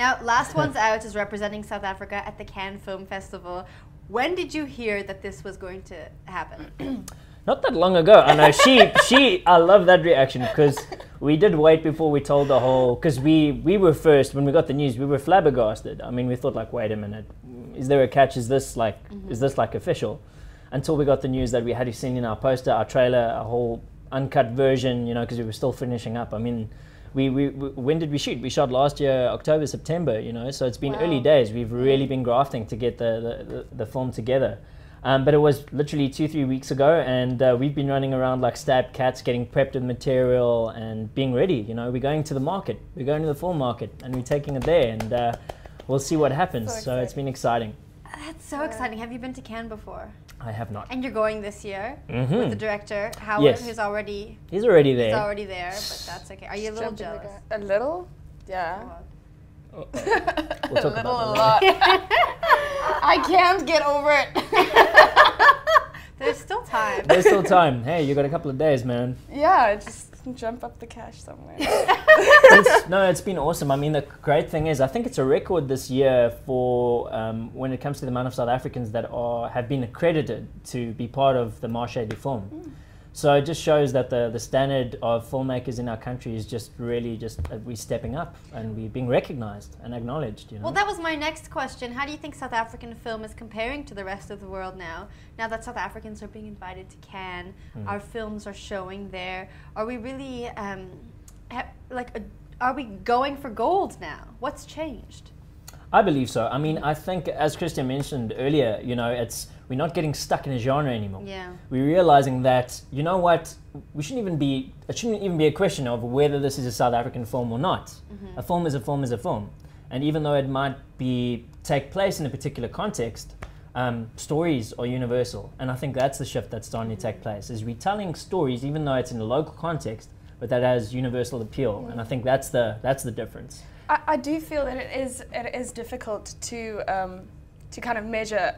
Now, Last Ones Out is representing South Africa at the Cannes Film Festival. When did you hear that this was going to happen? Not that long ago. I know I love that reaction because we did wait before we told the whole, because we were first, when we got the news, we were flabbergasted. I mean, we thought like, wait a minute, is there a catch? Is this like official? Until we got the news that we had to send in our poster, our trailer, a whole uncut version, you know, because we were still finishing up. I mean, we when did we shoot? We shot last year, October, September, you know, so it's been early days. We've really been grafting to get the film together. But it was literally 2-3 weeks ago, and we've been running around like stabbed cats, getting prepped with material and being ready. You know, we're going to the market. We're going to the film market, and we're taking it there, and we'll see what happens. So it's been exciting. That's so exciting. Have you been to Cannes before? I have not. And you're going this year with the director, Howard, Yes. who's already... He's already there. He's already there, but that's okay. Are you a little jealous? A little? Yeah. We'll talk A about lot. I can't get over it. There's still time. There's still time. Hey, you got a couple of days, man. Yeah, just jump up the cash somewhere. It's been awesome. I mean, the great thing is, I think it's a record this year for when it comes to the amount of South Africans that have been accredited to be part of the Marché du Film. So it just shows that the standard of filmmakers in our country is just really we're stepping up and we're being recognized and acknowledged. You know? Well, that was my next question. How do you think South African film is comparing to the rest of the world now? Now that South Africans are being invited to Cannes, our films are showing there. Are we really, are we going for gold now? What's changed? I believe so. I mean, I think, as Christian mentioned earlier, you know, we're not getting stuck in a genre anymore. Yeah. We're realizing that, you know what, it shouldn't even be a question of whether this is a South African film or not. A film is a film is a film. And even though it might take place in a particular context, stories are universal. And I think that's the shift that's starting to take place, is we're telling stories, even though it's in a local context, but that has universal appeal. And I think that's the difference. I do feel that it is difficult to kind of measure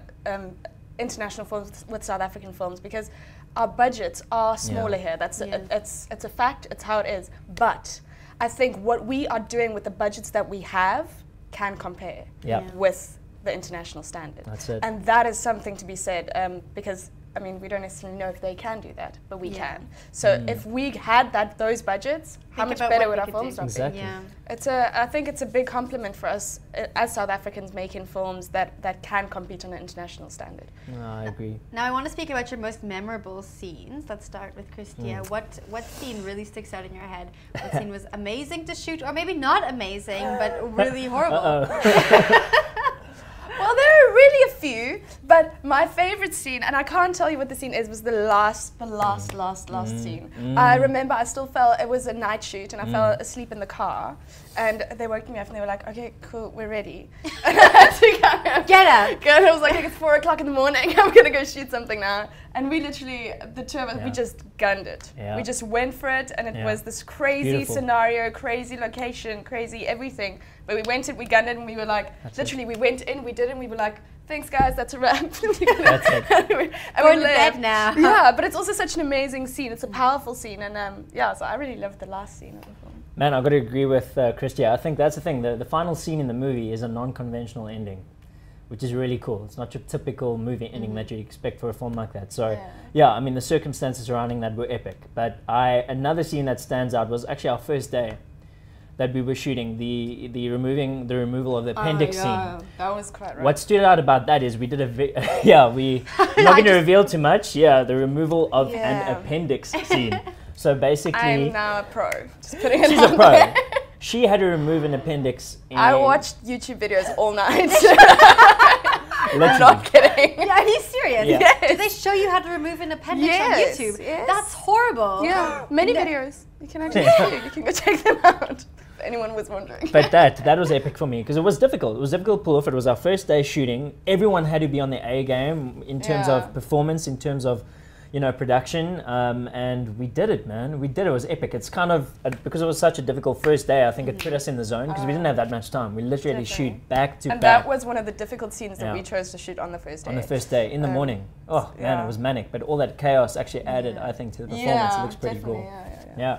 international films with South African films because our budgets are smaller here. That's it's a fact. It's how it is. But I think what we are doing with the budgets that we have can compare with the international standard. That's it. And that is something to be said because. I mean, we don't necessarily know if they can do that, but we can. So if we had those budgets, how much better would our films be? Exactly. Yeah. I think it's a big compliment for us as South Africans making films that can compete on an international standard. No, I agree. Now I want to speak about your most memorable scenes. Let's start with Christia. What scene really sticks out in your head? What scene was amazing to shoot, or maybe not amazing, but really horrible? Well, there are really a few, but my favorite scene, and I can't tell you what the scene is, was the last scene. I remember it was a night shoot, and I fell asleep in the car, and they woke me up, and they were like, okay, cool, we're ready. And I had to Get up! I was like, it's 4 o'clock in the morning, I'm gonna go shoot something now. And we literally, the two of us, we just gunned it. We just went for it, and it was this crazy scenario, crazy location, crazy everything. But we went in, we gunned it, and we were like, we went in, we did it, and we were like, thanks guys, that's a wrap. That's it. And we're in bed now. Yeah, but it's also such an amazing scene. It's a powerful scene, and so I really loved the last scene of the film. Man, I've got to agree with Christia. I think that's the thing. The final scene in the movie is a non-conventional ending, which is really cool. It's not your typical movie ending that you expect for a film like that. So, I mean, the circumstances surrounding that were epic. But another scene that stands out was actually our first day that we were shooting, the removal of the appendix scene. That was quite right. What stood out about that is we did I'm not going to reveal too much. Yeah, the removal of an appendix scene. So basically, I'm now a pro. Just putting it she's out a pro. there. She had to remove an appendix. I watched YouTube videos all night. I'm Literally. not kidding. Yeah, are you serious? Yeah. Yes. Did they show you how to remove an appendix on Yes, YouTube? yes. That's horrible. Yeah, many videos. You can actually see. You can go check them out. If anyone was wondering. But that was epic for me because it was difficult. It was difficult to pull off. It was our first day shooting. Everyone had to be on their A game in terms of performance, in terms of production, and we did it, man. We did it. It was epic. It's kind of because it was such a difficult first day. I think it put us in the zone because we didn't have that much time. We literally had to shoot back to back. And that was one of the difficult scenes that we chose to shoot on the first day. On the first day, in the morning. Oh man, it was manic. But all that chaos actually added, I think, to the performance. It looks pretty cool. Yeah.